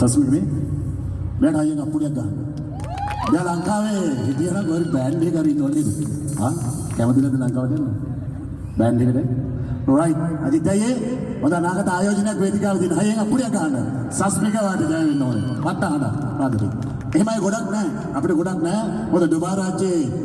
සස්මිනේ මට අයියෙන් අපුඩියක් ගන්න. දැන් ලංකාවේ හිටියනම් ඔය බෑන්ඩ් එක හරි ඉන්නවනේ. හා කැමතිද ලංකාවට එන්න? බෑන්ඩ් එකට. රයිට්. අදිත් අයියේ හොඳ අනාගත ආයෝජනයක් වේදිකාවේ දින අයියෙන් අපුඩියක් ගන්න. සස්මික වාට ජය වෙන්න ඕනේ. පට්ට හදා. ආදරේ. එහෙමයි ගොඩක් නැහැ. අපිට ගොඩක් නැහැ. මොකද ඩුබායි රාජ්‍යයේ